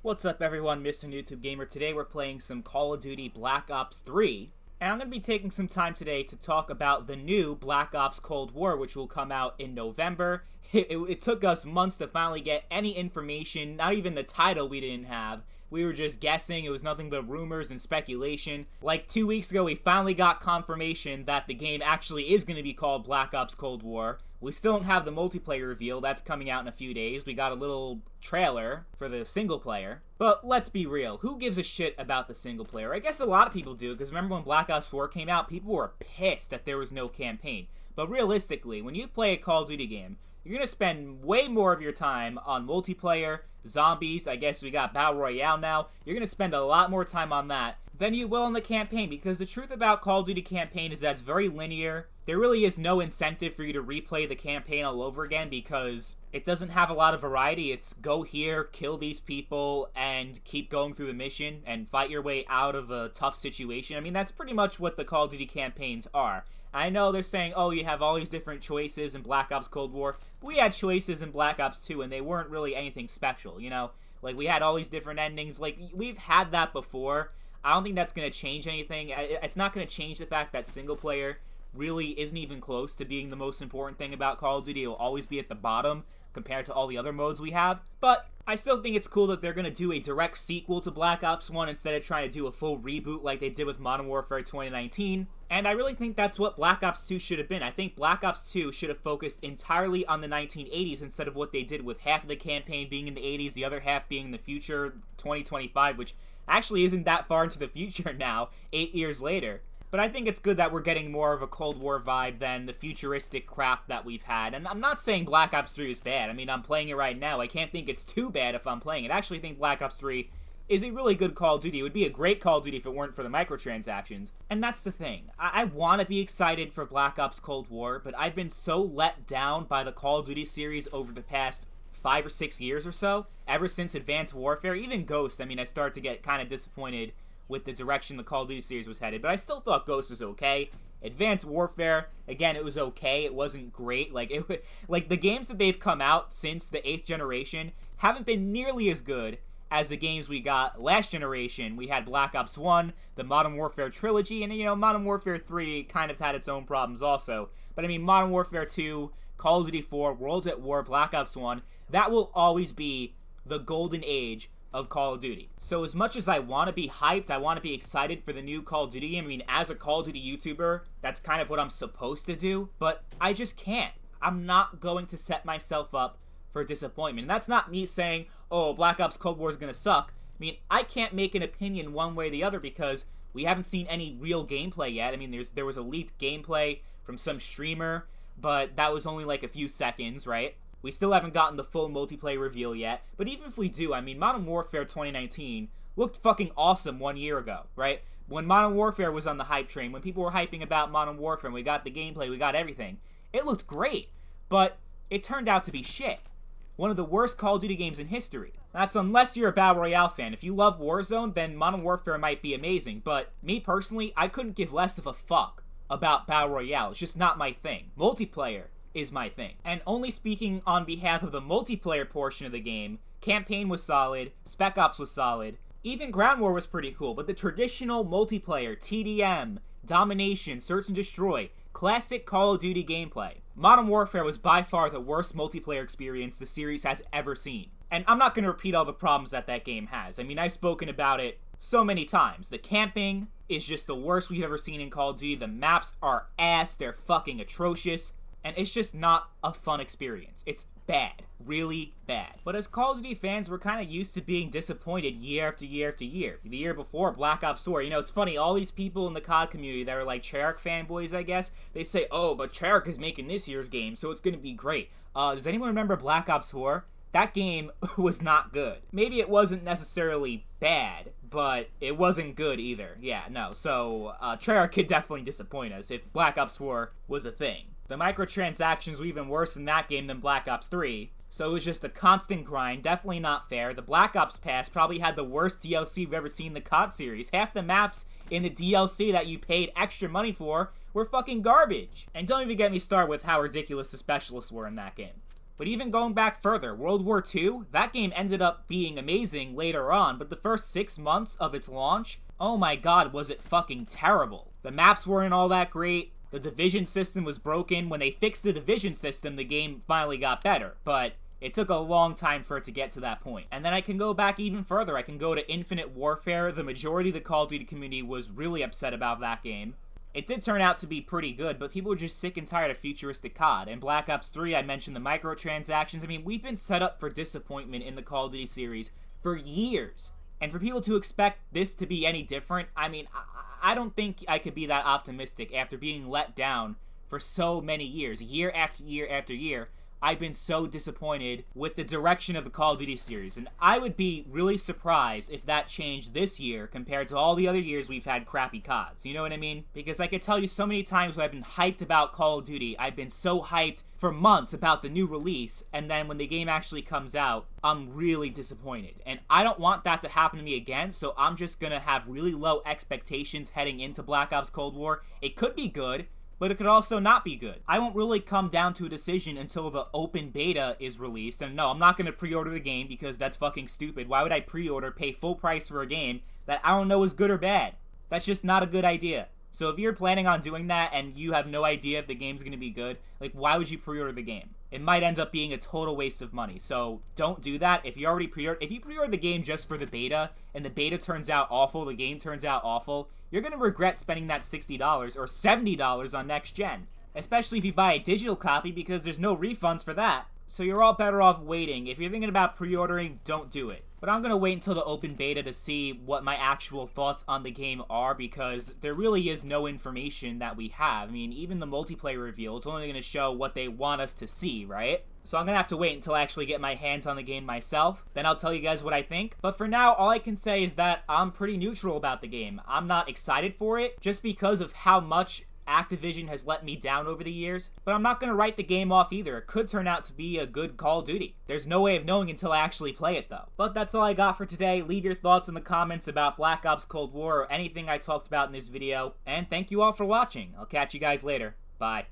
What's up everyone, Mr. YouTube Gamer. Today we're playing some Call of Duty Black Ops 3. And I'm going to be taking some time today to talk about the new Black Ops Cold War, which will come out in November. It took us months to finally get any information, not even the title we didn't have. We were just guessing, it was nothing but rumors and speculation. Like 2 weeks ago, we finally got confirmation that the game actually is going to be called Black Ops Cold War. We still don't have the multiplayer reveal, that's coming out in a few days. We got a little trailer for the single player. But let's be real, who gives a shit about the single player? I guess a lot of people do, because remember when Black Ops 4 came out, people were pissed that there was no campaign. But realistically, when you play a Call of Duty game, you're going to spend way more of your time on multiplayer, zombies, I guess we got Battle Royale now. You're going to spend a lot more time on that than you will in the campaign, because the truth about Call of Duty campaign is that it's very linear. There really is no incentive for you to replay the campaign all over again because it doesn't have a lot of variety. It's go here, kill these people, and keep going through the mission and fight your way out of a tough situation. I mean, that's pretty much what the Call of Duty campaigns are. I know they're saying, oh, you have all these different choices in Black Ops Cold War. We had choices in Black Ops 2, and they weren't really anything special, you know? Like, we had all these different endings. Like, we've had that before. I don't think that's going to change anything. It's not going to change the fact that single player really isn't even close to being the most important thing about Call of Duty. It will always be at the bottom compared to all the other modes we have. But I still think it's cool that they're going to do a direct sequel to Black Ops 1 instead of trying to do a full reboot like they did with Modern Warfare 2019. And I really think that's what Black Ops 2 should have been. I think Black Ops 2 should have focused entirely on the 1980s instead of what they did with half of the campaign being in the 80s, the other half being in the future, 2025, which actually isn't that far into the future now, 8 years later. But I think it's good that we're getting more of a Cold War vibe than the futuristic crap that we've had. And I'm not saying Black Ops 3 is bad. I mean, I'm playing it right now. I can't think it's too bad if I'm playing it. I actually think Black Ops 3 is a really good Call of Duty. It would be a great Call of Duty if it weren't for the microtransactions. And that's the thing. I want to be excited for Black Ops Cold War, but I've been so let down by the Call of Duty series over the past 5 or 6 years or so. Ever since Advanced Warfare, even Ghost, I mean, I started to get kind of disappointed with the direction the Call of Duty series was headed, but I still thought Ghost was okay. Advanced Warfare, again, it was okay. It wasn't great. Like the games that they've come out since the 8th generation haven't been nearly as good as the games we got last generation. We had Black Ops 1, the Modern Warfare trilogy, and, you know, Modern Warfare 3 kind of had its own problems also. But, I mean, Modern Warfare 2, Call of Duty 4, Worlds at War, Black Ops 1, that will always be the golden age of Call of Duty. So as much as I want to be hyped, I want to be excited for the new Call of Duty game, I mean, as a Call of Duty YouTuber, that's kind of what I'm supposed to do, but I just can't. I'm not going to set myself up for disappointment. And that's not me saying, oh, Black Ops Cold War is going to suck. I mean, I can't make an opinion one way or the other because we haven't seen any real gameplay yet. I mean, there was a leaked gameplay from some streamer, but that was only like a few seconds, right? We still haven't gotten the full multiplayer reveal yet, but even if we do, I mean, Modern Warfare 2019 looked fucking awesome 1 year ago, right? When Modern Warfare was on the hype train, when people were hyping about Modern Warfare and we got the gameplay, we got everything, it looked great, but it turned out to be shit. One of the worst Call of Duty games in history. That's unless you're a Battle Royale fan. If you love Warzone, then Modern Warfare might be amazing, but me personally, I couldn't give less of a fuck about Battle Royale. It's just not my thing. Multiplayer is my thing. And only speaking on behalf of the multiplayer portion of the game, campaign was solid, Spec Ops was solid, even Ground War was pretty cool, but the traditional multiplayer, TDM, domination, search and destroy, classic Call of Duty gameplay. Modern Warfare was by far the worst multiplayer experience the series has ever seen. And I'm not going to repeat all the problems that game has. I mean, I've spoken about it so many times. The camping is just the worst we've ever seen in Call of Duty. The maps are ass, they're fucking atrocious. And it's just not a fun experience. It's bad. Really bad. But as Call of Duty fans, we're kind of used to being disappointed year after year after year. The year before, Black Ops 4. You know, it's funny, all these people in the COD community that are like Treyarch fanboys, I guess, they say, oh, but Treyarch is making this year's game, so it's going to be great. Does anyone remember Black Ops 4? That game was not good. Maybe it wasn't necessarily bad, but it wasn't good either. Yeah, no. So, Treyarch could definitely disappoint us if Black Ops 4 was a thing. The microtransactions were even worse in that game than Black Ops 3, so it was just a constant grind, definitely not fair. The Black Ops Pass probably had the worst DLC we've ever seen in the COD series. Half the maps in the DLC that you paid extra money for were fucking garbage. And don't even get me started with how ridiculous the specialists were in that game. But even going back further, World War II, that game ended up being amazing later on, but the first 6 months of its launch, oh my god, was it fucking terrible. The maps weren't all that great, the division system was broken. When they fixed the division system, the game finally got better, but it took a long time for it to get to that point. And then I can go back even further. I can go to Infinite Warfare. The majority of the Call of Duty community was really upset about that game. It did turn out to be pretty good, but people were just sick and tired of futuristic COD. And Black Ops 3, I mentioned the microtransactions. I mean, we've been set up for disappointment in the Call of Duty series for years. And for people to expect this to be any different, I mean, I don't think I could be that optimistic after being let down for so many years. Year after year after year, I've been so disappointed with the direction of the Call of Duty series. And I would be really surprised if that changed this year compared to all the other years we've had crappy CODs. You know what I mean? Because I could tell you so many times when I've been hyped about Call of Duty, I've been so hyped for months about the new release, and then when the game actually comes out, I'm really disappointed. And I don't want that to happen to me again, so I'm just gonna have really low expectations heading into Black Ops Cold War. It could be good, but it could also not be good. I won't really come down to a decision until the open beta is released. And no, I'm not going to pre-order the game because that's fucking stupid. Why would I pre-order, pay full price for a game that I don't know is good or bad? That's just not a good idea. So if you're planning on doing that and you have no idea if the game's going to be good, like, why would you pre-order the game? It might end up being a total waste of money. So don't do that. If you already if you pre-order the game just for the beta and the beta turns out awful, the game turns out awful, you're going to regret spending that $60 or $70 on next gen. Especially if you buy a digital copy because there's no refunds for that. So you're all better off waiting. If you're thinking about pre-ordering, don't do it. But I'm going to wait until the open beta to see what my actual thoughts on the game are, because there really is no information that we have. I mean, even the multiplayer reveal is only going to show what they want us to see, right? So I'm going to have to wait until I actually get my hands on the game myself. Then I'll tell you guys what I think. But for now, all I can say is that I'm pretty neutral about the game. I'm not excited for it just because of how much Activision has let me down over the years, but I'm not going to write the game off either. It could turn out to be a good Call of Duty. There's no way of knowing until I actually play it, though. But that's all I got for today. Leave your thoughts in the comments about Black Ops Cold War or anything I talked about in this video, and thank you all for watching. I'll catch you guys later. Bye.